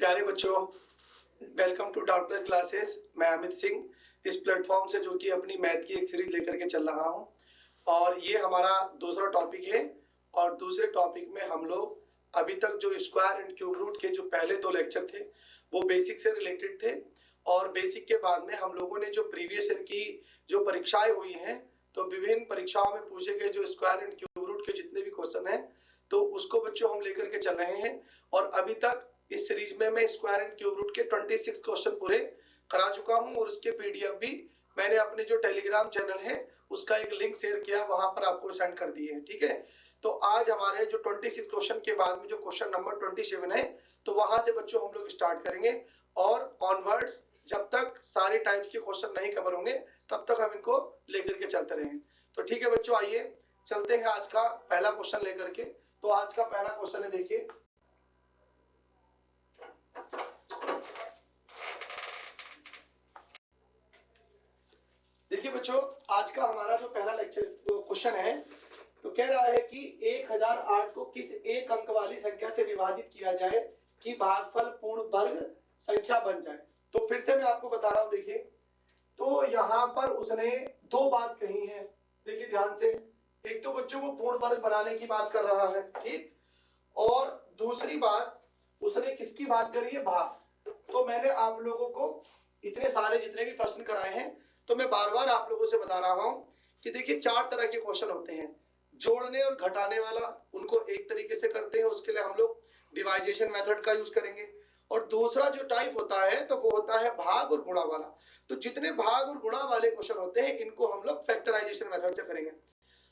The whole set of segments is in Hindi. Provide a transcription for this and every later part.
प्यारे बच्चों, वेलकम टू डॉक्टर क्लासेस। मैं अमित सिंह इस प्लेटफॉर्म से जो कि अपनी मैथ की एक सीरीज लेकर के चल रहा हूं और ये हमारा दूसरा टॉपिक है। और दूसरे टॉपिक में हम लोग अभी तक जो स्क्वायर एंड क्यूब रूट के जो पहले 2 लेक्चर थे वो बेसिक से रिलेटेड थे और बेसिक के बाद में हम लोगों ने जो प्रीवियस ईयर की जो परीक्षाएं हुई हैं तो विभिन्न परीक्षाओं में पूछे गए जो स्क्वायर एंड क्यूब रूट के जितने भी क्वेश्चन हैं तो उसको बच्चों हम लेकर के चल रहे हैं। और अभी तक इस सीरीज में मैं स्क्वायर एंड क्यूब रूट के 26 क्वेश्चन पूरे करा चुका हूं और उसके पीडीएफ भी मैंने अपने जो टेलीग्राम चैनल है उसका एक लिंक शेयर किया, वहां पर आपको सेंड कर दिए हैं। ठीक है, तो आज हमारे जो 26 क्वेश्चन के बाद में जो क्वेश्चन नंबर 27 है तो वहां से बच्चों हम लोग स्टार्ट करेंगे और ऑनवर्ड्स जब तक सारे टाइप्स के क्वेश्चन नहीं कवर होंगे तब तक हम इनको लेकर के चलते रहेंगे। तो ठीक है बच्चों, आइए चलते हैं आज का पहला क्वेश्चन लेकर के। तो आज का पहला क्वेश्चन है, देखिए बच्चों, आज का हमारा जो पहला लेक्चर क्वेश्चन है तो कह रहा है कि 1008 को किस एक अंक वाली संख्या से विभाजित किया जाए कि भागफल पूर्ण वर्ग संख्या बन जाए। तो फिर से मैं आपको बता रहा हूं, देखिए तो यहाँ पर उसने 2 बात कही है, देखिए ध्यान से। एक तो बच्चों को पूर्ण वर्ग बनाने की बात कर रहा है, ठीक, और दूसरी बात उसने किसकी बात करी है, भाग। तो मैंने आप लोगों को इतने सारे जितने भी प्रश्न कराए हैं तो मैं बार बार आप लोगों से बता रहा हूं कि देखिए 4 तरह के क्वेश्चन होते हैं। जोड़ने और घटाने वाला उनको एक तरीके से करते हैं, उसके लिए हम लोग डिवाइजेशन मेथड का यूज करेंगे। और दूसरा जो टाइप होता है तो वो होता है भाग और गुणा वाला। तो जितने भाग और गुणा वाले क्वेश्चन होते हैं इनको हम लोग फैक्टराइजेशन मेथड से करेंगे।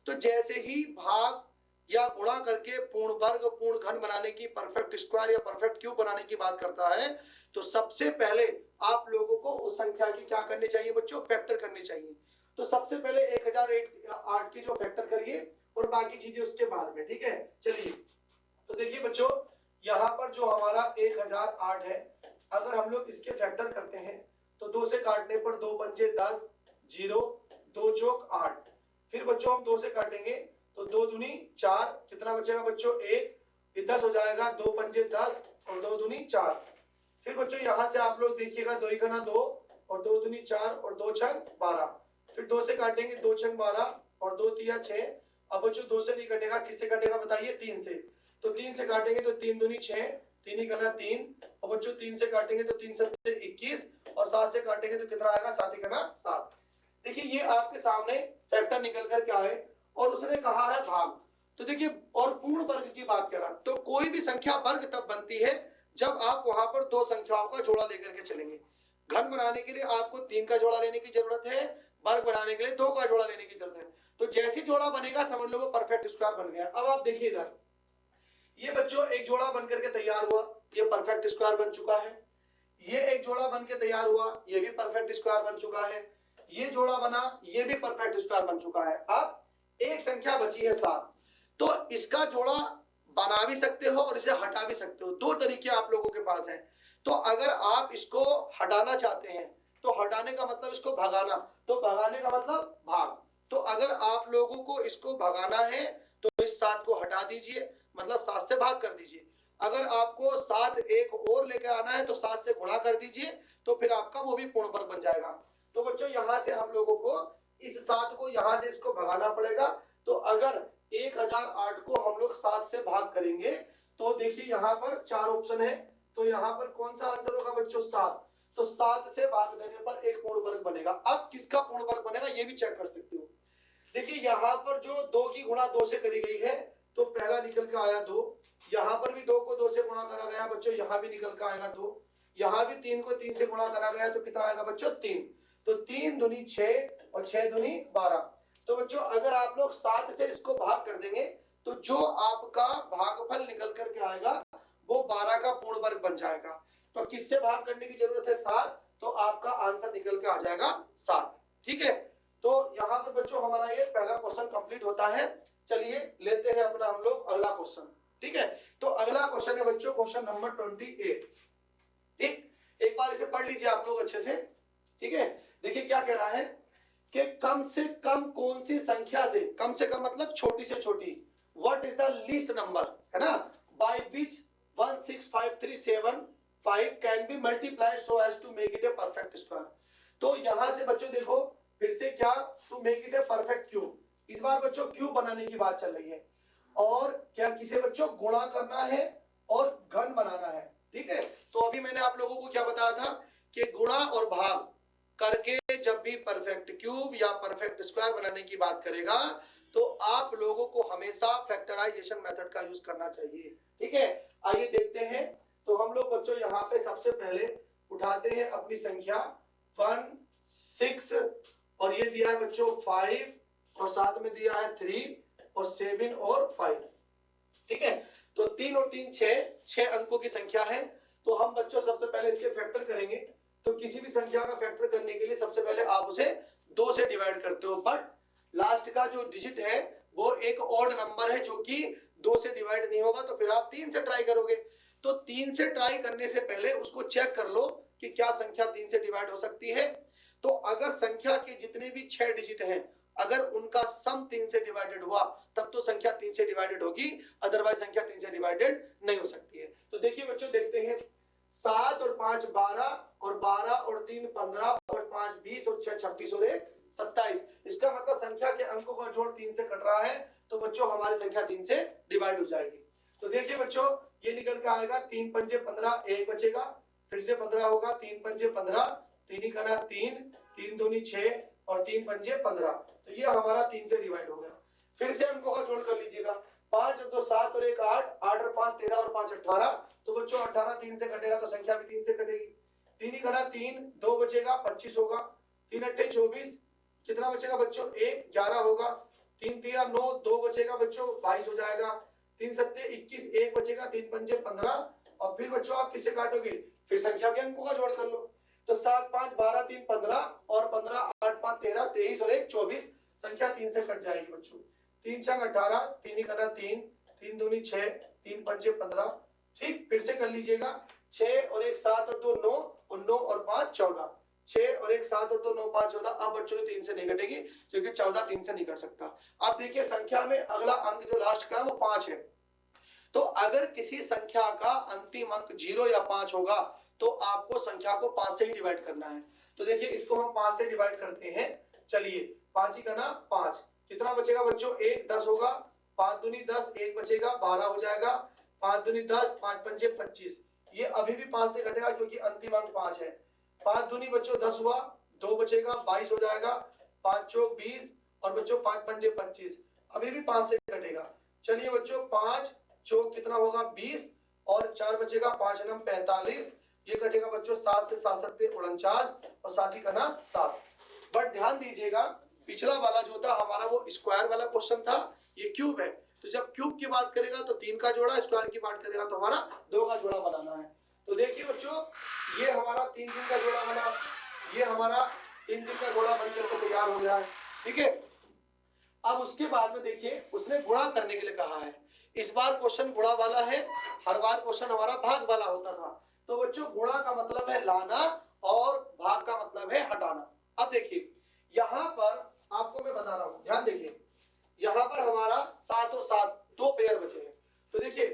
तो जैसे ही भाग या गुणा करके पूर्ण वर्ग पूर्ण घन बनाने की, परफेक्ट स्क्वायर या परफेक्ट क्यूब बनाने की बात करता है तो सबसे पहले आप लोगों को उस संख्या की क्या करनी चाहिए बच्चों, फैक्टर करनी चाहिए। तो सबसे पहले 1008 की जो फैक्टर करिए और बाकी चीजें उसके बाद में, ठीक है। चलिए तो देखिए बच्चों, यहाँ पर जो हमारा 1008 है, अगर हम लोग इसके फैक्टर करते हैं तो 2 से काटने पर 2 पंजे 10, 0, 2 चौक 8। फिर बच्चों हम 2 से काटेंगे तो 2 दूनी 4, कितना बचेगा बच्चों 1, ये 10 हो जाएगा, 2 पंजे 10 और 2 दूनी 4। फिर बच्चों यहाँ से आप लोग देखिएगा 2 एकना 2 और 2 दूनी 4 और 2 छंग 12। फिर 2 से काटेंगे 2 छंग 12 और 2 तिया 6। अब बच्चों 2 से नहीं कटेगा, किससे कटेगा बताइए, 3 से। तो 3 से काटेंगे तो 3 दूनी 6, 3 ही करना 3। और बच्चों 3 से काटेंगे तो 3 सत्ते 21 और 7 से काटेंगे तो कितना आएगा, 7 ही करना 7। देखिए ये आपके सामने फैक्टर निकल कर के आए और उसने कहा है भाग। तो देखिए और पूर्ण वर्ग की बात करा तो कोई भी संख्या वर्ग तब बनती है जब आप वहां पर 2 संख्याओं का जोड़ा लेकर के चलेंगे। घन बनाने के लिए आपको 3 का जोड़ा लेने की जरूरत है, वर्ग बनाने के लिए 2 का जोड़ा लेने की जरूरत है। तो जैसे जोड़ा बनेगा समझ लो वो परफेक्ट स्क्वायर बन गया। अब आप देखिए इधर, ये बच्चों एक जोड़ा बनकर के तैयार हुआ, ये परफेक्ट स्क्वायर बन चुका है। ये एक जोड़ा बन के तैयार हुआ, ये भी परफेक्ट स्क्वायर बन चुका है। ये जोड़ा बना, ये भी परफेक्ट स्क्वायर बन चुका है। अब एक संख्या बची है 7, तो इसका जोड़ा बना भी सकते हो और इसे हटा भी सकते हो। 2 तरीके आप लोगों के पास हैं। तो अगर आप इसको हटाना चाहते हैं तो हटाने का मतलब इसको भगाना, तो भगाने का मतलब भाग। तो अगर आप लोगों को इसको भगाना है तो इस 7 को हटा दीजिए, मतलब 7 से भाग कर दीजिए। अगर आपको 7 एक और लेके आना है तो 7 से गुणा कर दीजिए, तो फिर आपका वो भी पूर्ण वर्ग बन जाएगा। तो बच्चों यहाँ से हम लोगों को इस 7 को यहाँ से इसको भगाना पड़ेगा। तो अगर 1008 को हम लोग 7 से भाग करेंगे तो देखिए यहाँ पर 4 ऑप्शन है, तो यहाँ पर कौन सा आंसर होगा बच्चों, 7। तो 7 से भाग देने पर एक पूर्ण वर्ग बनेगा। अब किसका पूर्ण वर्ग बनेगा ये भी चेक कर सकते हो। देखिए यहाँ पर जो 2 की गुणा 2 से करी गई है तो पहला निकल के आया 2, यहाँ पर भी 2 को 2 से गुणा करा गया बच्चों, यहाँ भी निकल के आएगा 2, यहाँ भी 3 को 3 से गुणा करा गया तो कितना आएगा बच्चों 3। तो 3 दूनी 6 और 6 दूनी 12। तो बच्चों अगर आप लोग 7 से इसको भाग कर देंगे तो जो आपका भागफल निकल करके आएगा वो 12 का पूर्ण वर्ग बन जाएगा। तो किससे भाग करने की जरूरत है, 7, तो आपका आंसर निकल के आ जाएगा 7। ठीक है, तो यहाँ पर बच्चों हमारा ये पहला क्वेश्चन कंप्लीट होता है। चलिए लेते हैं अपना हम लोग अगला क्वेश्चन। ठीक है, तो अगला क्वेश्चन है बच्चों क्वेश्चन नंबर 28। ठीक, एक बार इसे पढ़ लीजिए आप लोग अच्छे से। ठीक है, देखिए क्या कह रहा है कि कम से कम कौन सी संख्या से, कम से कम मतलब छोटी से छोटी, what is the least number, है ना, by which 16537 5 can be multiplied so as to make it a perfect square. तो यहां से बच्चों देखो फिर से क्या, to make it a perfect cube. इस बार बच्चों क्यूब बनाने की बात चल रही है और क्या किसे बच्चों गुणा करना है और घन बनाना है। ठीक है, तो अभी मैंने आप लोगों को क्या बताया था कि गुणा और भाग करके जब भी परफेक्ट क्यूब या परफेक्ट स्क्वायर बनाने की बात करेगा तो आप लोगों को हमेशा फैक्टराइजेशन मेथड का यूज करना चाहिए। ठीक है, आइए देखते हैं। तो हम लोग बच्चों यहाँ पे सबसे पहले उठाते हैं अपनी संख्या 1 6 और ये दिया है बच्चों 5 और साथ में दिया है 3 और 7 और 5। ठीक है, तो 3 और 3 6 अंकों की संख्या है। तो हम बच्चों सबसे पहले इसके फैक्टर करेंगे। तो किसी भी संख्या का फैक्टर करने के लिए सबसे पहले आप उसे 2 से डिवाइड करते हो, बट लास्ट का जो डिजिट है वो एक ऑड नंबर है जो कि 2 से डिवाइड नहीं होगा, तो फिर आप 3 से ट्राई करोगे। तो 3 से ट्राई करने से पहले उसको चेक कर लो कि क्या संख्या 3 से डिवाइड हो सकती है। तो अगर संख्या के जितने भी 6 डिजिट हैं अगर उनका सम 3 से डिवाइडेड हुआ तब तो संख्या 3 से डिवाइडेड होगी, अदरवाइज संख्या 3 से डिवाइडेड नहीं हो सकती है। तो देखिए बच्चों देखते हैं, 7 और 5 12 और 12 और 3 15 और 5 20 और 6 26 और 1 27। इसका मतलब संख्या के अंकों का जोड़ 3 से कट रहा है, तो बच्चों हमारी संख्या 3 से डिवाइड हो जाएगी। तो देखिए बच्चों ये निकल के आएगा 3 पंजे 15, 1 बचेगा, फिर से 15 होगा, 3 पंजे 15, 3 कना 3, 3 दूनी 6 और 3 पंजे 15। तो ये हमारा 3 से डिवाइड हो गया। फिर से अंकों का जोड़ कर लीजिएगा, 5 और 2 7 और 1 8, 8 और 5 13 और 5 18। तो बच्चों 18 3 से कटेगा तो संख्या भी 3 से कटेगी। 3 कना 3, 2 बचेगा, 25 होगा, 3 अट्ठे 24, कितना बचेगा बच्चों 1 11 होगा, 3 तिया 9, 2 बचेगा बच्चों 22 हो जाएगा, 3 सत्ते 21, 1 बचेगा, 3 पंजे 15। और फिर बच्चों आप किससे काटोगे, फिर संख्या के अंकों का जोड़ कर लो। तो 7 5 12 3 15 और 15 8 5 13 23 और 1 24, संख्या 3 से कट जाएगी बच्चों। 3 छंग 18, 3 कना 3, 3 दूनी 6, 3 पंजे 15। ठीक, फिर से कर लीजिएगा, 6 और 1 7 और 2 9 और 9 और 5 14, 6 और 1 7 और 2 9 5 14। अब बच्चों 3 से नहीं कटेगी क्योंकि 14 3 से नहीं कट सकता। अब देखिए संख्या में अगला अंक जो लास्ट का है वो 5 है। तो अगर किसी संख्या का अंतिम अंक 0 या 5 होगा तो आपको संख्या को 5 से ही डिवाइड करना है। तो देखिए इसको हम 5 से डिवाइड करते हैं। चलिए 5 ही करना 5, कितना बचेगा बच्चों 1 10 होगा, 5 दूनी 10, 1 बचेगा 12 हो जाएगा, 5 दूनी 10, 5 पंजे 25। ये अभी भी 5 से घटेगा क्योंकि अंतिम अंक 5 है। 5 दूनी बच्चों 10 हुआ, 2 बचेगा 22 हो जाएगा, 5 चौक 20 और बच्चों 5 पंजे 25, अभी भी 5 से घटेगा। चलिए बच्चों 5 चौक कितना होगा 20 और 4 बचेगा, 5 नम 45, ये कटेगा बच्चों 7 से 7 सत्ते 49 और 7 ही करना 7। बट ध्यान दीजिएगा पिछला वाला जो था हमारा वो स्क्वायर वाला क्वेश्चन था, ये क्यूब है। तो जब क्यूब की बात करेगा तो 3 का जोड़ा, स्क्वायर की बात करेगा तो हमारा 2 का जोड़ा बनाना है। तो देखिए बच्चों ये हमारा 3 3 का जोड़ा बना, ये हमारा 3 3 का जोड़ा बनकर तो तैयार हो गया है। ठीक है, अब उसके बाद में देखिए उसने गुणा करने के लिए कहा है। इस बार क्वेश्चन गुणा वाला है, हर बार क्वेश्चन हमारा भाग वाला होता था। तो बच्चों गुणा का मतलब है लाना और भाग का मतलब है हटाना। अब देखिए यहां पर आपको मैं बता रहा हूं, ध्यान देखिए, यहां पर हमारा 7 और 7 दो पेयर बचे हैं। तो देखिए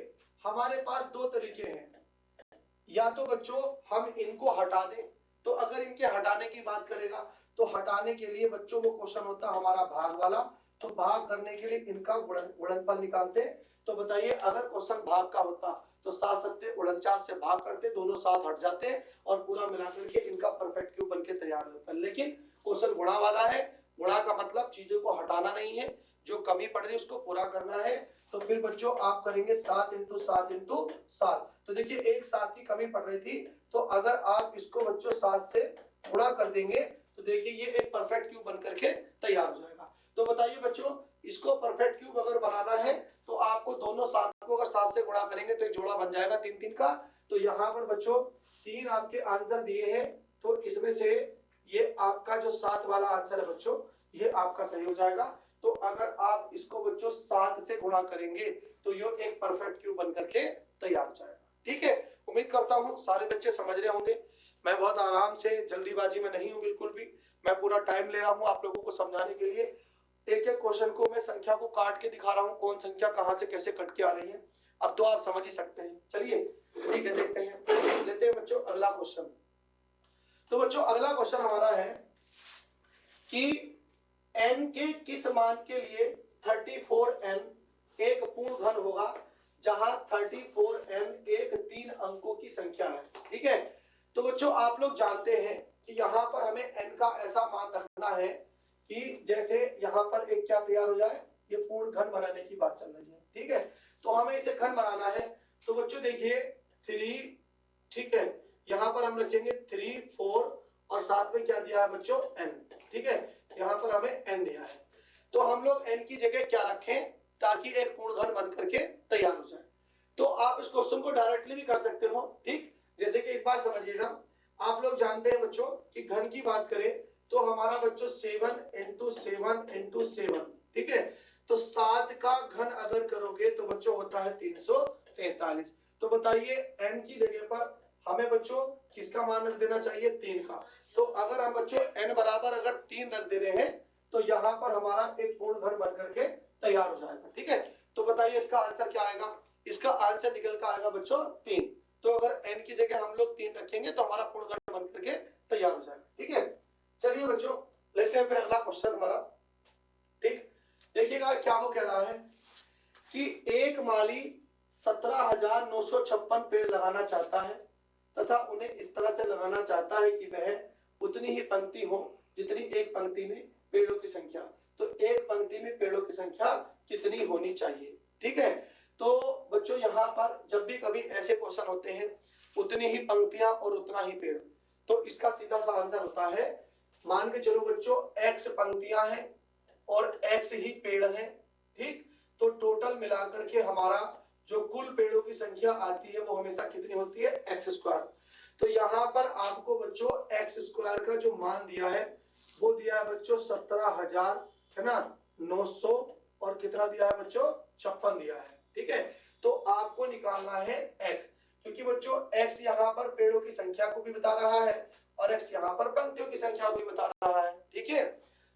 हमारे पास दो तरीके हैं, या तो बच्चों हम इनको हटा दें, तो अगर इनके हटाने की बात करेगा तो हटाने के लिए बच्चों वो क्वेश्चन होता हमारा भाग वाला। तो भाग करने के लिए इनका गुणनफल निकालते। तो बताइए अगर क्वेश्चन भाग का होता तो 7 सत्ते 49 से भाग करते, दोनों 7 हट जाते और पूरा मिलाकर के इनका परफेक्ट क्यूब बनके तैयार होता। लेकिन क्वेश्चन गुणा वाला है, गुणा का मतलब चीजों को हटाना नहीं है, जो कमी पड़ रही है उसको पूरा करना है। तो फिर बच्चों आप करेंगे 7 इंटू 7 इंटू 7। तो देखिए एक 7 की कमी पड़ रही थी, तो अगर आप इसको बच्चों 7 से गुणा कर देंगे तो देखिए ये एक परफेक्ट क्यूब बनकर के तैयार हो जाएगा। तो बताइए बच्चों इसको परफेक्ट क्यूब अगर बनाना है तो आपको दोनों 7 को अगर 7 से गुणा करेंगे तो एक जोड़ा बन जाएगा 3 3 का। तो यहाँ पर बच्चों 3 आपके आंसर दिए हैं, तो इसमें से ये आपका जो 7 वाला आंसर है बच्चों ये आपका सही हो जाएगा। तो अगर आप इसको बच्चों 7 से गुणा करेंगे तो ये एक परफेक्ट क्यूब बनकर के तैयार हो जाएगा। ठीक है, उम्मीद करता हूँ सारे बच्चे समझ रहे होंगे। मैं बहुत आराम से, जल्दीबाजी में नहीं हूँ बिल्कुल भी, मैं पूरा टाइम ले रहा हूँ आप लोगों को समझाने के लिए। एक एक क्वेश्चन को मैं संख्या को काट के दिखा रहा हूँ, कौन संख्या कहाँ से कैसे कट के आ रही है। अब तो आप समझ ही सकते हैं। चलिए ठीक है, देखते हैं, लेते हैं बच्चों अगला क्वेश्चन। तो बच्चों अगला क्वेश्चन हमारा है कि n के किस मान के लिए 34n एक पूर्ण घन होगा जहां 34n एक 3 अंकों की संख्या है। ठीक है, तो बच्चों आप लोग जानते हैं कि यहाँ पर हमें n का ऐसा मान रखना है कि जैसे यहाँ पर एक क्या तैयार हो जाए, ये पूर्ण घन बनाने की बात चल रही है। ठीक है, तो हमें इसे घन बनाना है। तो बच्चों देखिए 3, ठीक है, यहाँ पर हम रखेंगे 3 4 और साथ में क्या दिया है बच्चों n। ठीक है, यहाँ पर हमें n दिया है, तो हम लोग n की जगह क्या रखें ताकि एक पूर्ण घन बन करके तैयार हो जाए। तो आप इस क्वेश्चन को डायरेक्टली भी कर सकते हो। ठीक, जैसे कि एक बात समझिएगा, आप लोग जानते हैं बच्चों कि घन की बात करें तो हमारा बच्चों 7 × 7 × 7, ठीक है, तो 7 का घन अगर करोगे तो बच्चों होता है 343। तो बताइए n की जगह पर हमें बच्चों किसका मान रख देना चाहिए, 3 का। तो अगर हम बच्चों n बराबर अगर 3 रख दे रहे हैं तो यहाँ पर हमारा एक पूर्ण घन बन करके तैयार हो जाएगा। ठीक है, तो बताइए इसका आंसर क्या आएगा, इसका आंसर निकल कर आएगा बच्चों 3। तो अगर n की जगह हम लोग 3 रखेंगे तो हमारा पूर्ण घन बन करके तैयार हो जाएगा। ठीक है, चलिए बच्चों लेते हैं फिर अगला क्वेश्चन हमारा। ठीक, देखिएगा क्या वो कह रहा है कि एक माली 17,956 पेड़ लगाना चाहता है तथा उन्हें इस तरह से लगाना चाहता है कि वह उतनी ही पंक्ति हो जितनी एक पंक्ति में पेड़ों की संख्या। तो एक पंक्ति में पेड़ों की संख्या कितनी होनी चाहिए। ठीक है, तो बच्चों यहाँ पर जब भी कभी ऐसे क्वेश्चन होते हैं उतनी ही पंक्तियां और उतना ही पेड़, तो इसका सीधा सा आंसर होता है, मान के चलो बच्चों x पंक्तियां हैं और x ही पेड़ हैं। ठीक, तो टोटल मिलाकर के हमारा जो कुल पेड़ों की संख्या आती है वो हमेशा कितनी होती है, x²। तो यहाँ पर आपको बच्चों x² का जो मान दिया है वो दिया है बच्चों 17,000, है ना, 900 और कितना दिया है बच्चों 56 दिया है। ठीक है, तो आपको निकालना है x, क्योंकि बच्चों x यहाँ पर पेड़ों की संख्या को भी बता रहा है और x यहाँ पर पंक्तियों की संख्या को भी बता रहा है। ठीक है,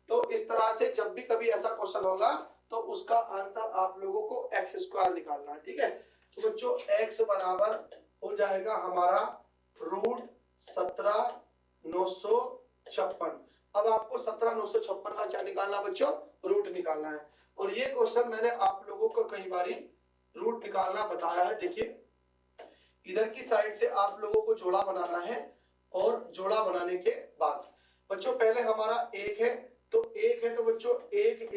तो इस तरह से जब भी कभी ऐसा क्वेश्चन होगा तो उसका आंसर आप लोगों को x² निकालना है। ठीक है, तो बच्चों x बराबर हो जाएगा हमारा √17,956। अब आपको 17,956 का क्या निकालना बच्चों, रूट निकालना है। और ये क्वेश्चन मैंने आप लोगों को कई बारी रूट निकालना बताया है। देखिए इधर की साइड से आप लोगों को जोड़ा बनाना है और जोड़ा बनाने के बाद बच्चों पहले हमारा 1 है, तो 1 है तो बच्चों 1 ×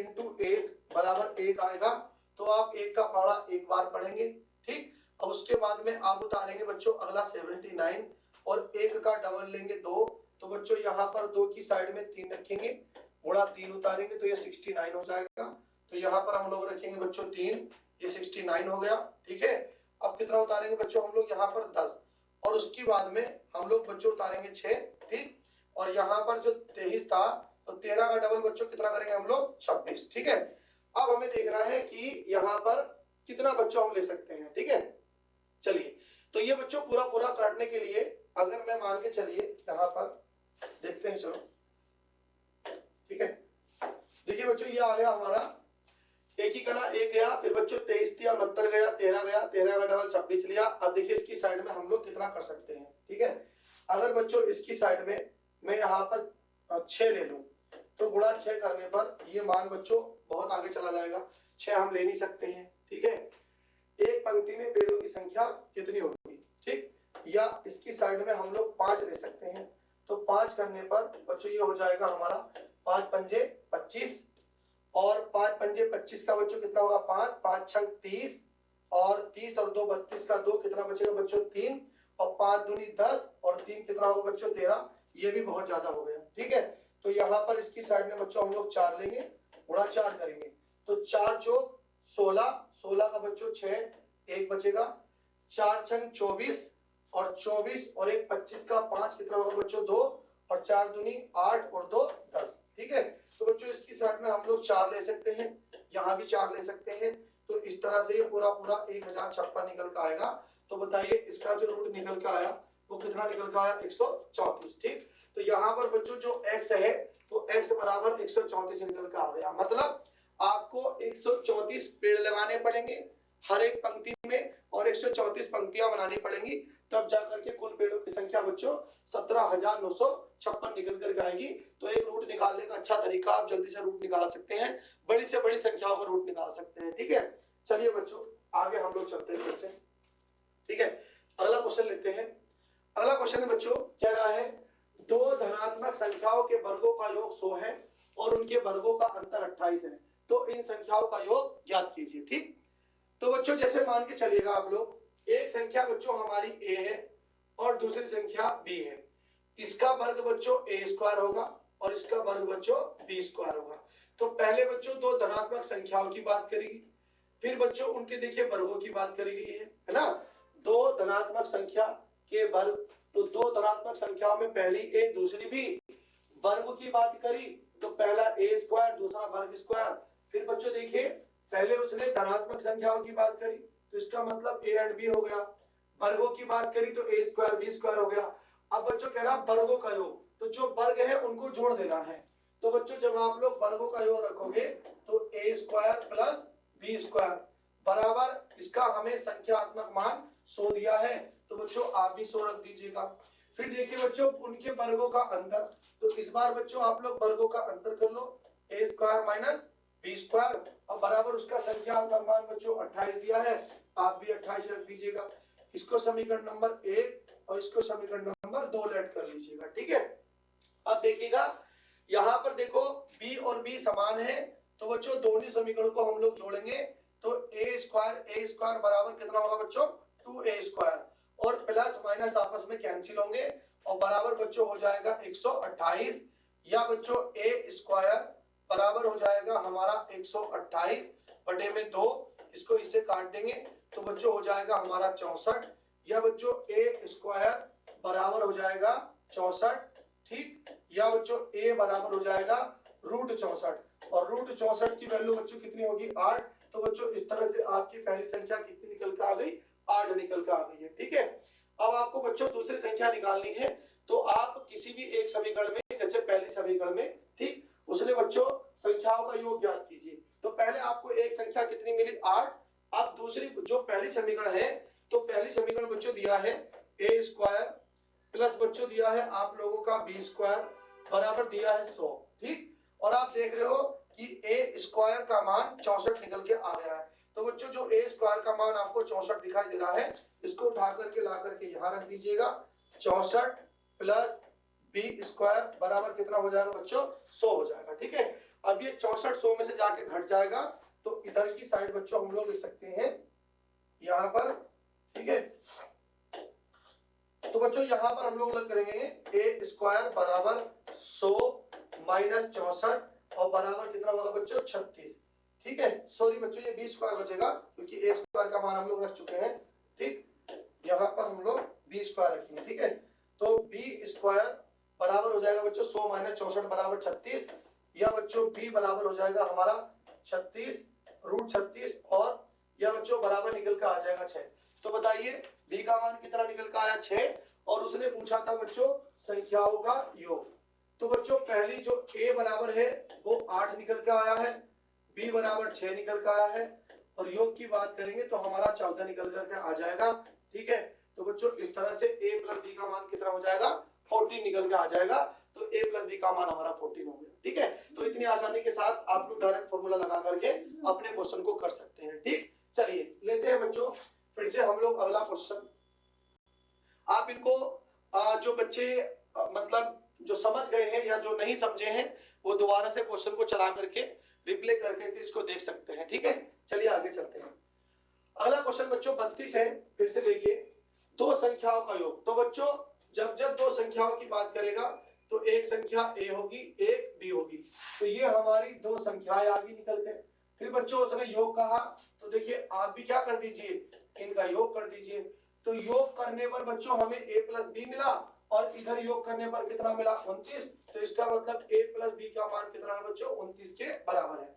1 बराबर 1 आएगा। तो आप 1 का पहाड़ा एक बार पढ़ेंगे। ठीक, अब उसके बाद में आप उतारेंगे बच्चों अगला 79 और 1 का डबल लेंगे 2, तो बच्चों यहाँ पर 2 की साइड में 3 रखेंगे, गुणा 3 उतारेंगे तो ये 69 हो जाएगा। तो यहाँ पर हम लोग रखेंगे बच्चों 3, ये 69 हो गया। ठीक है, अब कितना उतारेंगे बच्चों हम लोग यहाँ पर 10 और उसके बाद में हम लोग बच्चों उतारेंगे 6। ठीक, और यहाँ पर जो 23 था तो 13 का डबल बच्चों कितना करेंगे हम लोग 26। ठीक है, अब हमें देखना है कि यहाँ पर कितना बच्चों हम ले सकते हैं। ठीक है, चलिए तो ये बच्चों पूरा पूरा काटने के लिए अगर मैं मान के चलिए यहाँ पर देखते हैं, चलो ठीक है, देखिए बच्चों ये आ गया हमारा एक ही कला 1 गया, फिर बच्चों 23 दिया 69 गया, 13 गया, 13 का डबल 26 लिया। अब देखिए इसकी साइड में हम लोग कितना कर सकते हैं। ठीक है, अगर बच्चों इसकी साइड में मैं यहाँ पर 6 ले लूं तो गुणा 6 करने पर ये मान बच्चों बहुत आगे चला जाएगा, 6 हम ले नहीं सकते हैं। ठीक है, एक पंक्ति में पेड़ों की संख्या कितनी होगी। ठीक, या इसकी साइड में हम लोग 5 ले सकते हैं, तो 5 करने पर बच्चों ये हो जाएगा हमारा 5 पंजे 25 और 5 पंजे 25 का बच्चों कितना होगा 5, 5 छंग 30 और 30 और 2 32 का 2 कितना बचेगा बच्चों 3 और 5 दूनी 10 और 3 कितना होगा बच्चों 13, ये भी बहुत ज्यादा हो गया। ठीक है, तो यहाँ पर इसकी साइड में बच्चों हम लोग 4 लेंगे, गुणा 4 करेंगे तो 4 चौक 16, 16 का बच्चों 6, 1 बचेगा, 4 छंग 24 और 24 और 1 25 का 5 कितना होगा बच्चों 2 और 4 दूनी 8 और 2 10। ठीक है, तो बच्चों इसकी साइड में हम लोग 4 ले सकते हैं, यहाँ भी 4 ले सकते हैं। तो इस तरह से ये पूरा पूरा 1056 निकल कर आएगा। तो बताइए इसका जो रूट निकल कर आया वो कितना निकल कर आया 134। ठीक, तो यहाँ पर बच्चों जो x है वो x बराबर 134 निकल कर आ गया। मतलब आपको 134 पेड़ लगाने पड़ेंगे, हर एक पंक्ति में और 134 पंक्तियां बनानी पड़ेंगी, तब जाकर के कुल पेड़ों की संख्या बच्चों 17,956 निकल कर आएगी। तो एक रूट निकालने का अच्छा तरीका, आप जल्दी से रूट निकाल सकते हैं, बड़ी से बड़ी संख्याओं का रूट निकाल सकते हैं। ठीक है, चलिए बच्चों आगे हम लोग चलते हैं फिर से। ठीक है, अगला क्वेश्चन लेते हैं। अगला क्वेश्चन है बच्चों, कह रहा है दो धनात्मक संख्याओं के वर्गों का योग 100 है और उनके वर्गों का अंतर 28 है, तो इन संख्याओं का योग ज्ञात कीजिए। ठीक, तो बच्चों जैसे मान के चलिएगा आप लोग, एक संख्या बच्चों हमारी a है और दूसरी संख्या b है, इसका वर्ग बच्चों a स्क्वायर होगा और इसका वर्ग बच्चों b स्क्वायर होगा। तो पहले बच्चों दो धनात्मक संख्याओं की बात करेगी, फिर बच्चों उनके देखिए वर्गों की बात करी गई है ना। दो धनात्मक संख्या के वर्ग, तो दो धनात्मक संख्याओं में पहली a दूसरी b, वर्ग की बात करी तो पहला a स्क्वायर दूसरा वर्ग स्क्वायर। फिर बच्चों देखिए पहले उसने धनात्मक संख्याओं की बात करी तो इसका मतलब a एंड b हो गया, वर्गों की बात करी तो a स्क्वायर b स्क्वायर हो गया। अब बच्चों कह रहा वर्गों का योग, तो जो वर्ग है उनको जोड़ देना है। तो बच्चों जब आप लोग वर्गों का योग रखोगे तो a square plus b square बराबर, इसका हमें संख्यात्मक मान 100 दिया है, तो बच्चों आप भी 100 रख दीजिएगा। फिर देखिए बच्चों उनके वर्गों का अंतर, तो इस बार बच्चों आप लोग वर्गों का अंतर कर लो, a square minus b square और बराबर उसका संख्यात्मक मान बच्चों 28 दिया है, आप भी 28 रख दीजिएगा। इसको समीकरण नंबर 1 और इसको समीकरण नंबर 2 ऐड कर लीजिएगा। ठीक है, अब देखिएगा यहाँ पर देखो b और b समान है, तो बच्चों दोनों समीकरण को हम लोग जोड़ेंगे तो a स्क्वायर बराबर कितना होगा बच्चों 2a स्क्वायर, और प्लस माइनस आपस में कैंसिल होंगे और बराबर बच्चों हो जाएगा 128, या बच्चों a स्क्वायर बराबर हो जाएगा हमारा 128 बटे में 2, इसको इससे काट देंगे तो बच्चों हो जाएगा हमारा 64, या बच्चों a स्क्वायर बराबर हो जाएगा 64। ठीक, या बच्चों a बराबर हो जाएगा रूट 64, और रूट 64 की वैल्यू बच्चों कितनी होगी 8। तो बच्चों इस तरह से आपकी पहली संख्या कितनी निकल कर आ गई, 8 निकल कर आ गई है। ठीक है, अब आपको बच्चों दूसरी संख्या निकालनी है, तो आप किसी भी एक समीकरण में, जैसे पहली समीकरण में, ठीक, उसने बच्चों संख्याओं का योग ज्ञात कीजिए। तो पहले आपको एक संख्या कितनी मिली 8, अब दूसरी जो पहली समीकरण है, तो पहली समीकरण बच्चों दिया है a स्क्वायर प्लस बच्चों दिया है आप लोगों का b स्क्वायर बराबर दिया है 100। ठीक, और आप देख रहे हो कि a स्क्वायर का मान 64 निकल के आ गया है, तो बच्चों जो a स्क्वायर का मान आपको 64 दिखाई दे रहा है, इसको उठा करके ला करके यहाँ रख दीजिएगा, 64 प्लस b स्क्वायर बराबर कितना हो जाएगा बच्चों 100 हो जाएगा। ठीक है, अब ये 64 100 में से जाके घट जाएगा, तो इधर की साइड बच्चों हम लोग लिख सकते हैं यहाँ पर। ठीक है, तो बच्चों यहाँ पर हम लोग लग करेंगे a स्क्वायर बराबर 100 माइनस 64 और बराबर कितना होगा बच्चों 36। ठीक है, सॉरी बच्चों ये b स्क्वायर बचेगा क्योंकि a स्क्वायर का मान हम लोग रख चुके हैं। ठीक, यहाँ पर हम लोग b स्क्वायर रखेंगे। ठीक है, तो b स्क्वायर बराबर हो जाएगा बच्चों 100 माइनस 64 बराबर 36, या बच्चों b बराबर हो जाएगा हमारा 36 रूट 36, और या बच्चों बराबर निकल कर आ जाएगा 6। तो बताइए b का मान कितना निकल कर आया 6, और उसने पूछा था बच्चों संख्याओं का योग। तो बच्चों पहली जो a बराबर है वो 8 निकल कर आया है, b बराबर 6 निकल कर आया है, और योग की बात करेंगे तो हमारा 14 निकल करके आ जाएगा। ठीक है, तो बच्चों इस तरह से a प्लस b का मान कितना हो जाएगा 14 निकल के आ जाएगा, तो a प्लस b का मान हमारा 14 हो गया। ठीक है, तो इतनी आसानी के साथ आप लोग डायरेक्ट फॉर्मूला लगा करके अपने क्वेश्चन को कर सकते हैं। ठीक, चलिए लेते हैं बच्चों फिर से हम लोग अगला क्वेश्चन। आप इनको जो बच्चे मतलब जो समझ गए हैं या जो नहीं समझे हैं वो दोबारा से क्वेश्चन को चला करके रिप्ले करके इसको देख सकते हैं। ठीक है, चलिए आगे चलते हैं। अगला क्वेश्चन बच्चों 32 है, फिर से देखिए दो संख्याओं का योग। तो बच्चों जब जब दो संख्याओं की बात करेगा तो एक संख्या a होगी एक b होगी, तो ये हमारी दो संख्याएं आ गई निकल के। फिर बच्चों उसने योग कहा, तो देखिए आप भी क्या कर दीजिए इनका योग कर दीजिए। तो योग करने पर बच्चों हमें a प्लस b मिला, और इधर योग करने पर कितना मिला 29, तो इसका मतलब a प्लस b का मान कितना है बच्चों 29 के बराबर है।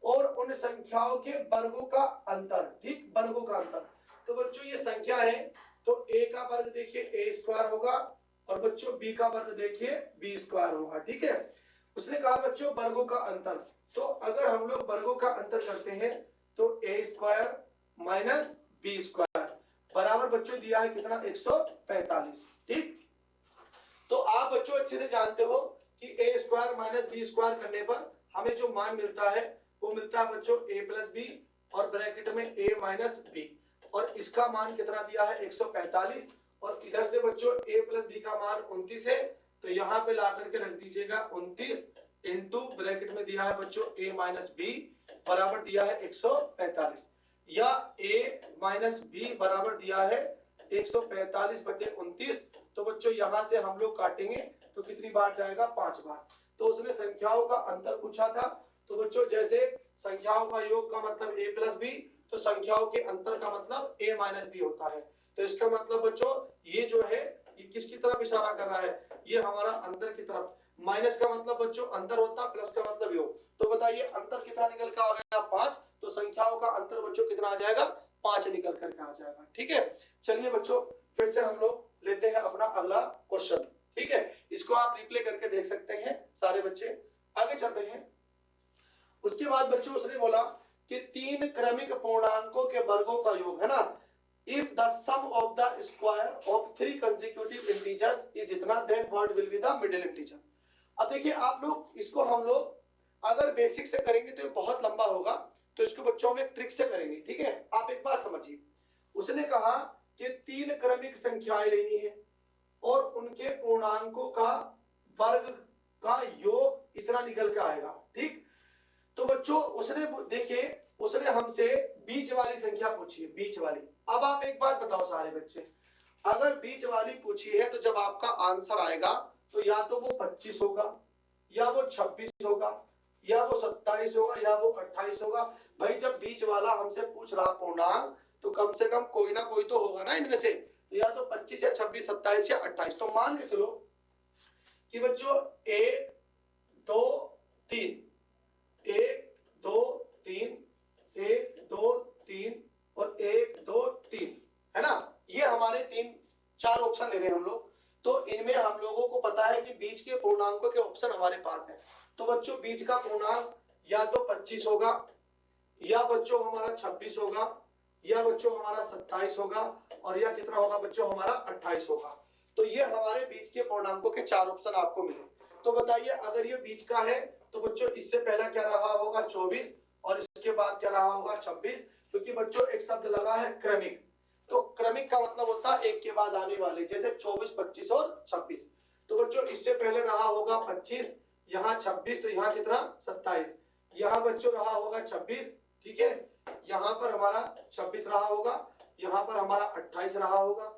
और उन संख्याओं के वर्गों का अंतर, ठीक, वर्गों का अंतर। तो बच्चों ये संख्या है, तो a का वर्ग देखिए a स्क्वायर होगा, और बच्चों b का वर्ग देखिए b स्क्वायर होगा। ठीक है, उसने कहा बच्चों वर्गों का अंतर, तो अगर हम लोग वर्गों का अंतर करते हैं तो a square minus b square बराबर बच्चों दिया है कितना 145। ठीक, तो आप बच्चों अच्छे से जानते हो कि A square minus b square करने पर हमें जो मान मिलता है वो मिलता है बच्चों ए प्लस बी और ब्रैकेट में ए माइनस बी, और इसका मान कितना दिया है 145, और इधर से बच्चों a प्लस बी का मान 29 है, तो यहाँ पे ला करके रख दीजिएगा 29 इंटू ब्रैकेट में दिया है बच्चों a माइनस बी बराबर दिया है 145, या a माइनस बी बराबर दिया है 145 बटे 29। तो बच्चों यहाँ से हम लोग काटेंगे तो कितनी बार जाएगा 5 बार। तो उसने संख्याओं का अंतर पूछा था, तो बच्चों जैसे संख्याओं का योग का मतलब a प्लस बी, तो संख्याओं के अंतर का मतलब a माइनस बी होता है। तो इसका मतलब बच्चों ये जो है ये किसकी तरफ इशारा कर रहा है, ये हमारा अंतर की तरफ। माइनस का मतलब बच्चों अंतर होता, प्लस का मतलब योग। तो बताइए अंतर कितना निकल कर आ गया 5, तो संख्याओं का अंतर बच्चों कितना आ जाएगा 5 निकल करके आ जाएगा। ठीक है, चलिए बच्चों फिर से हम लोग लेते हैं अपना अगला क्वेश्चन। ठीक है, इसको आप रिप्ले करके देख सकते हैं सारे बच्चे। आगे चलते हैं। उसके बाद बच्चों उसने बोला कि 3 क्रमिक पूर्णांकों के वर्गों का योग है ना, if the sum of the square of 3 consecutive integers is इतना, then what will be the middle integer। अब देखिए आप लोग इसको हम लोग अगर बेसिक से करेंगे तो ये बहुत लंबा होगा, तो इसको बच्चों में ट्रिक से करेंगे। ठीक है, आप एक बात समझिए, उसने कहा कि 3 क्रमिक संख्याएं लेनी है और उनके पूर्णांकों का वर्ग का योग इतना निकल के आएगा। ठीक, तो बच्चों उसने देखिए उसने हमसे बीच वाली संख्या पूछी है, बीच वाली। अब आप एक बात बताओ सारे बच्चे, अगर बीच वाली पूछी है तो जब आपका आंसर आएगा तो या तो वो 25 होगा, या वो 26 होगा, या वो 27 होगा, या वो 28 होगा। भाई जब बीच वाला हमसे पूछ रहा पूर्णांक तो कम से कम कोई ना कोई तो होगा ना इनमें से, तो या तो 25 या 26, 27 या 28। तो मान के चलो कि बच्चों 1 2 3 1 2 3 1 2 3 और 1 2 3 है ना, ये हमारे 4 ऑप्शन ले रहे हैं हम लोग। तो इनमें हम लोगों को पता है कि बीच के पूर्णांकों के ऑप्शन हमारे पास है। तो बच्चों बीच का पूर्णांक या तो 25 होगा, या बच्चों हमारा 26 होगा, या बच्चों हमारा 27 होगा, और या कितना होगा बच्चों हमारा 28 होगा। तो ये हमारे बीच के पूर्णांकों के 4 ऑप्शन आपको मिले। तो बताइए अगर ये बीच का है तो बच्चों इससे पहला क्या रहा होगा 24, और इसके बाद क्या रहा होगा 26, क्योंकि बच्चों एक शब्द लगा है क्रमिक। तो क्रमिक का मतलब होता है एक के बाद आने वाले, जैसे 24 25 और 26। तो बच्चों इससे पहले रहा होगा 25, यहाँ 26, तो यहाँ कितना 27, यहाँ बच्चों रहा होगा 26। ठीक है, यहाँ पर हमारा 26 रहा होगा, यहाँ पर हमारा 28 रहा होगा,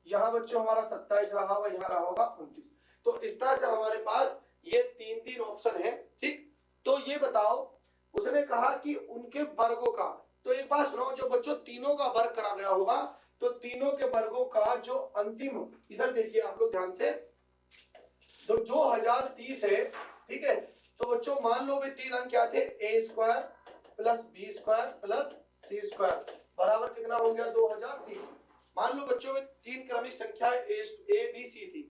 यहाँ बच्चों हमारा 27 रहा होगा, यहाँ रहा होगा 29। तो इस तरह से हमारे पास ये 3 ऑप्शन है। ठीक, तो ये बताओ उसने कहा कि उनके वर्गों का, तो एक बात सुनो, जो बच्चों तीनों का वर्ग करा गया होगा तो तीनों के वर्गों का जो अंतिम, इधर देखिए आप लोग ध्यान से, तो 2030 है। ठीक है, तो बच्चों मान लो वे 3 अंक क्या थे, A square plus B square plus C square बराबर कितना हो गया 2030। मान लो बच्चों में 3 क्रमिक संख्या ए बी सी थी,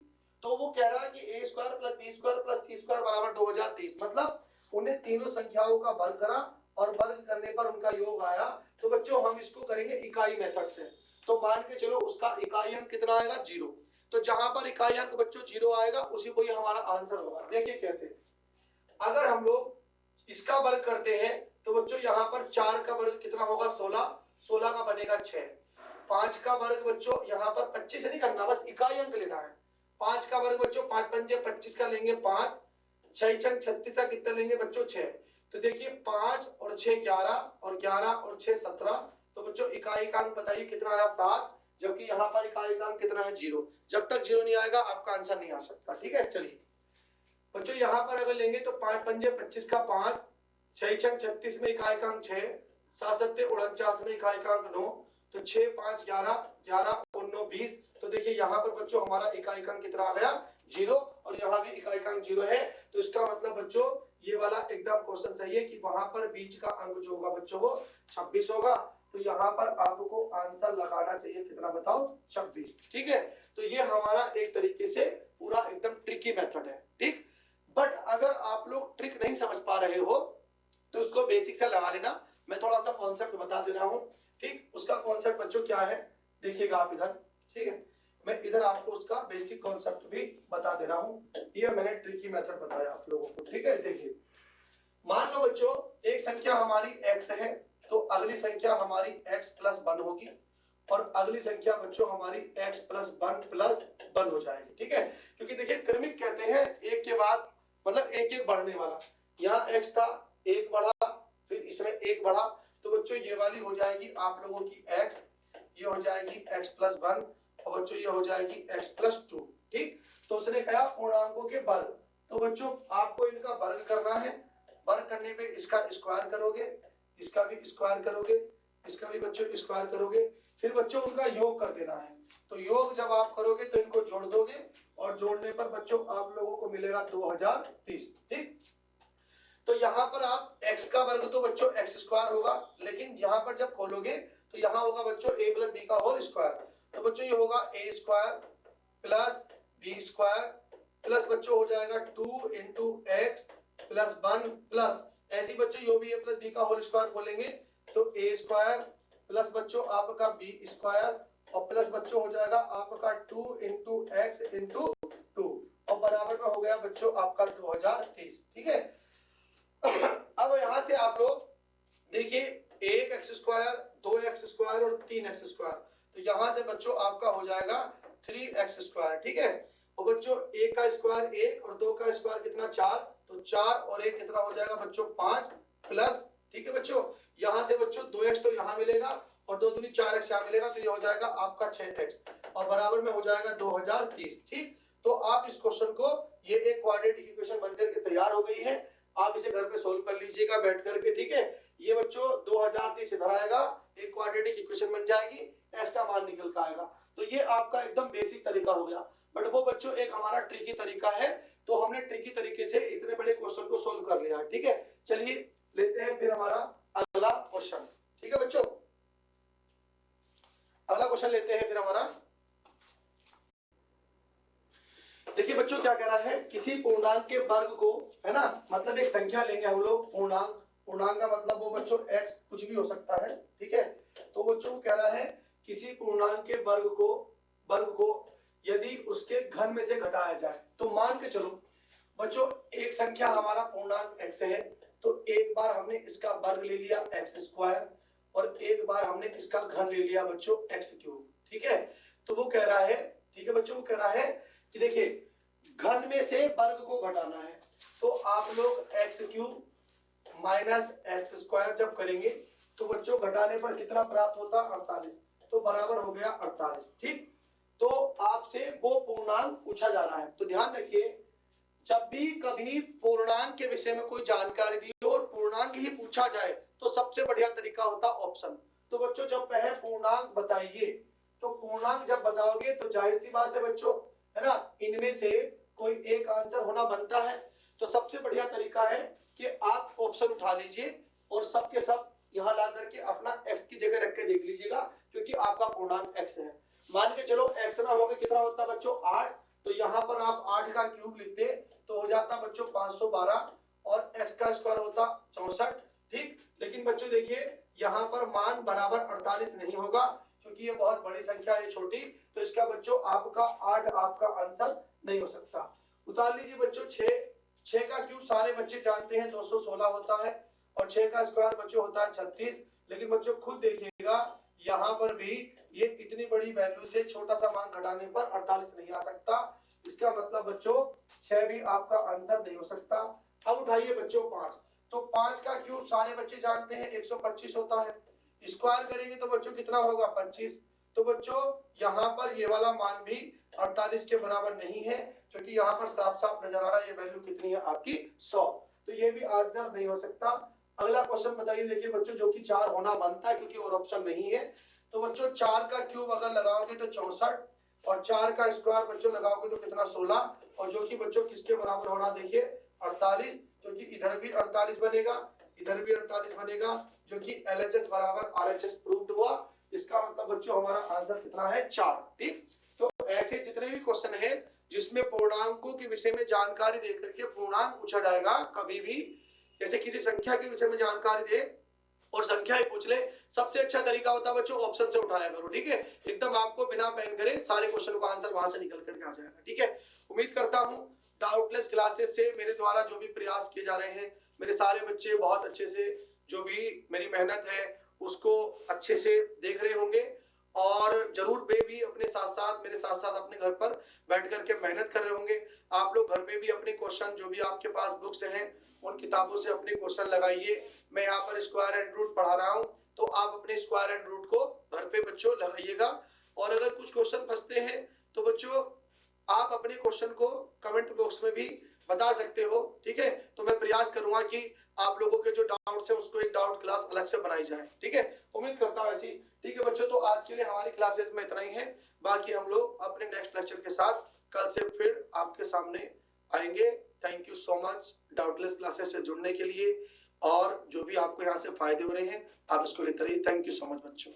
तो वो कह रहा है कि A square plus B square plus C square बराबर 2030, मतलब उन्हें तीनों संख्याओं का वर्ग करा और वर्ग करने पर उनका योग आया। तो बच्चों हम इसको करेंगे इकाई मेथड से। तो मान के चलो उसका इकाई अंक कितना आएगा 0। तो जहां पर इकाई अंक बच्चों 0 आएगा उसी को ही हमारा आंसर होगा। देखिए कैसे, अगर हम लोग इसका वर्ग करते हैं तो बच्चों यहाँ पर 4 का वर्ग कितना होगा 16, 16 का बनेगा 6। 5 का वर्ग बच्चों यहाँ पर 25 नहीं करना, बस इकाई अंक लेना है। 5 का वर्ग बच्चों 5 पंजे 25 का लेंगे 5, 6 छंग 36 का कितना लेंगे बच्चों 6। तो देखिए 5 और 6 11, और 11 और 6 17। तो बच्चों इकाई का अंक बताइए कितना आया 7, जबकि यहाँ पर इकाई का अंक कितना है 0। जब तक 0 नहीं आएगा आपका आंसर नहीं आ सकता। ठीक है, चलिए बच्चों यहाँ पर अगर लेंगे तो 5 पंजे 25 का 5, 6 छंग 36 में इकाई का अंक 6, 7 सत्ते 49 में इकाई का अंक 9, तो 6 5 11, 11 और 9 20। तो देखिए यहाँ पर बच्चों हमारा इकाई का अंक कितना आ गया 0, और यहाँ भी इकाई का अंक 0 है। तो इसका मतलब बच्चों ये वाला एकदम क्वेश्चन सही है कि वहां पर बीच का अंक जो होगा बच्चों वो 26 होगा। तो यहाँ पर आपको आंसर लगाना चाहिए कितना बताओ 26। ठीक है, तो ये हमारा एक तरीके से पूरा एकदम ट्रिकी मेथड है। ठीक, बट अगर आप लोग ट्रिक नहीं समझ पा रहे हो तो उसको बेसिक से लगा लेना। मैं थोड़ा सा कॉन्सेप्ट बता दे रहा हूँ ठीक, उसका कॉन्सेप्ट बच्चों क्या है देखिएगा आप इधर, ठीक है। मैं इधर आपको उसका बेसिक कॉन्सेप्ट भी बता दे रहा हूँ, ये मैंने ट्रिकी मेथड बताया आप लोगों को, ठीक है। देखिए मान लो बच्चों एक संख्या हमारी x है, तो अगली संख्या हमारी x प्लस 1 होगी और अगली संख्या बच्चों हमारी x प्लस 1 प्लस 1 हो जाएगी, ठीक है। क्योंकि देखिए क्रमिक कहते हैं एक के बाद मतलब एक एक बढ़ने वाला, यहाँ x था एक बढ़ा फिर इसमें एक बढ़ा, तो बच्चों ये वाली हो जाएगी आप लोगों की x, ये हो जाएगी x प्लस 1 और बच्चों ये हो जाएगी x प्लस 2, ठीक। तो उसने कहा पूर्णांकों के वर्ग, तो बच्चों आपको इनका वर्ग करना है, वर्ग करने पे इसका स्क्वायर करोगे, इसका भी स्क्वायर करोगे, इसका भी बच्चों स्क्वायर करोगे, फिर बच्चों उनका योग कर देना है। तो योग जब आप करोगे तो इनको जोड़ दोगे और जोड़ने पर बच्चों आप लोगों को मिलेगा 2030, ठीक। तो यहाँ पर आप x का वर्ग तो बच्चों x स्क्वायर होगा, लेकिन यहाँ पर जब खोलोगे तो यहाँ होगा बच्चों a प्लस बी का होल स्क्वायर, तो बच्चों ये होगा a square plus B square plus बच्चों हो जाएगा 2 इंटू एक्स प्लस 1 प्लस ऐसी बच्चों यो भी a प्लस बी का होल स्क्वायर बोलेंगे तो a स्क्वायर प्लस बच्चों आपका b स्क्वायर और प्लस बच्चों हो जाएगा आपका 2 इंटू एक्स इंटू 2 और बराबर में हो गया बच्चों आपका 2030, ठीक है। अब यहाँ से आप लोग देखिए 1x स्क्वायर 2x स्क्वायर और 3x स्क्वायर, तो यहाँ से बच्चों आपका हो जाएगा 3x स्क्वायर, ठीक है। और बच्चों 1 का स्क्वायर 1 और 2 का स्क्वायर कितना 4, तो 4 और 1 कितना हो जाएगा बच्चों 5 प्लस, ठीक है बच्चों। यहाँ से बच्चों 2x तो यहाँ मिलेगा और 2 दूनी 4x यहाँ मिलेगा, तो ये हो जाएगा आपका 6x और बराबर में हो जाएगा 2030, ठीक। तो आप इस क्वेश्चन को ये एक क्वाड्रेटिक इक्वेशन बनकर के तैयार हो गई है, आप इसे घर पे सोल्व कर लीजिएगा बैठ करके, ठीक है। ये बच्चों 2030 इधर आएगा, एक क्वाड्रेटिक इक्वेशन बन जाएगी, एक्स्ट्रा मान निकल कर आएगा। तो ये आपका एकदम बेसिक तरीका हो गया, बट वो बच्चों एक हमारा ट्रिकी तरीका है, तो हमने ट्रिकी तरीके से इतने बड़े क्वेश्चन को सोल्व कर लिया, ठीक है। चलिए लेते हैं फिर हमारा अगला क्वेश्चन, ठीक है बच्चों। अगला क्वेश्चन लेते हैं फिर हमारा, देखिए बच्चों क्या कह रहा है, किसी पूर्णांक के वर्ग को, है ना, मतलब एक संख्या लेंगे हम लोग पूर्णांक, पूर्णांक का मतलब वो बच्चों x कुछ भी हो सकता है, ठीक है। तो बच्चों कह रहा है किसी पूर्णांक के वर्ग को यदि उसके घन में से घटाया जाए, तो मान के चलो बच्चों एक संख्या हमारा पूर्णांक x है, तो एक बार हमने इसका वर्ग ले लिया x स्क्वायर और एक बार हमने इसका घन ले लिया बच्चों x क्यूब, ठीक है। तो वो कह रहा है, ठीक है बच्चों, वो कह रहा है कि देखिए घन में से वर्ग को घटाना है, तो आप लोग x cube minus x square जब करेंगे तो बच्चों घटाने पर कितना प्राप्त होता 48, तो बराबर हो गया 48, ठीक। तो आपसे वो पूर्णांक पूछा जा रहा है, तो ध्यान रखिए जब भी कभी पूर्णांक के विषय में कोई जानकारी दी हो और पूर्णांक ही पूछा जाए तो सबसे बढ़िया तरीका होता ऑप्शन। तो बच्चों जब पहले पूर्णांक बताइए, तो पूर्णांक जब बताओगे तो जाहिर सी बात है बच्चों, है ना, इनमें से कोई एक आंसर होना बनता है। तो सबसे बढ़िया तरीका है कि आप ऑप्शन उठा लीजिए और सब के सब यहाँ ला करके अपना x की जगह रख के देख लीजिएगा, क्योंकि आपका पूर्णांक x है। मान के चलो x ना होगा कितना होता बच्चों 8, तो यहाँ पर आप 8 का क्यूब लिखते तो हो जाता बच्चों 512 और x का स्क्वायर होता 64, ठीक। लेकिन बच्चों देखिए यहाँ पर मान बराबर 48 नहीं होगा, क्योंकि ये बहुत बड़ी संख्या है छोटी, तो इसका बच्चों आपका 8 आपका आंसर नहीं हो सकता। उतार लीजिए बच्चों 6 का क्यूब सारे बच्चे जानते हैं 216 होता है और 6 का स्क्वायर बच्चों होता है 36, लेकिन बच्चों खुद देखिएगा यहाँ पर भी ये इतनी बड़ी वैल्यू से छोटा सा मान घटाने पर 48 नहीं आ सकता, इसका मतलब बच्चों 6 भी आपका आंसर नहीं हो सकता। अब उठाइए बच्चों 5, तो 5 का क्यूब सारे बच्चे जानते हैं 125 होता है, स्क्वायर करेंगे तो बच्चों कितना होगा 25, तो बच्चों यहाँ पर ये वाला मान भी 48 के बराबर नहीं है, क्योंकि यहाँ पर साफ साफ नजर आ रहा है ये वैल्यू कितनी है आपकी 100, तो ये भी आंसर नहीं हो सकता। अगला क्वेश्चन बताइए, देखिए बच्चों जो कि 4 होना बनता है क्योंकि और ऑप्शन नहीं है, तो बच्चों 4 का क्यूब अगर लगाओगे तो 64 और 4 का स्क्वायर बच्चों लगाओगे तो कितना 16, और जो कि बच्चों किसके बराबर हो रहा देखिए 48, क्योंकि इधर भी 48 बनेगा इधर भी 48 बनेगा, जो कि LHS बराबर RHS प्रूव्ड हुआ। इसका मतलब बच्चों हमारा आंसर कितना है 4, ठीक। तो ऐसे जितने भी क्वेश्चन है जिसमें पूर्णांकों के विषय में जानकारी देकर के पूर्णांक पूछा जाएगा, कभी भी जैसे किसी संख्या के विषय में जानकारी दे और संख्या ही पूछ ले। सबसे अच्छा तरीका होता है बच्चों ऑप्शन से उठाया करो, ठीक है। एकदम आपको बिना पेन करे सारे क्वेश्चन का आंसर वहां से निकल करके आ जाएगा, ठीक है। उम्मीद करता हूं डाउटलेस क्लासेस से मेरे द्वारा जो भी प्रयास किए जा रहे हैं, मेरे सारे बच्चे बहुत अच्छे से जो भी मेरी मेहनत है उसको अच्छे से देख रहे होंगे और जरूर वे भी अपने साथ साथ मेरे साथ साथ अपने घर पर बैठ करके मेहनत कर रहे होंगे। आप लोग घर पे भी अपने क्वेश्चन जो भी आपके पास बुक्स हैं उन किताबों से अपने क्वेश्चन लगाइए। मैं यहाँ पर स्क्वायर एंड रूट पढ़ा रहा हूँ तो आप अपने स्क्वायर एंड रूट को घर पे बच्चों लगाइएगा। और अगर कुछ क्वेश्चन फंसते हैं तो बच्चों आप अपने क्वेश्चन को कमेंट बॉक्स में भी बता सकते हो, ठीक है। तो मैं प्रयास करूंगा कि आप लोगों के जो डाउट्स हैं उसको एक डाउट क्लास अलग से बनाई जाए, ठीक है। उम्मीद करता हूँ ऐसी, ठीक है बच्चों। तो आज के लिए हमारी क्लासेस में इतना ही है, बाकी हम लोग अपने नेक्स्ट लेक्चर के साथ कल से फिर आपके सामने आएंगे। Thank you so much doubtless classes से जुड़ने के लिए, और जो भी आपको यहाँ से फायदे हो रहे हैं आप इसको लेते रहिए। थैंक यू सो मच बच्चों।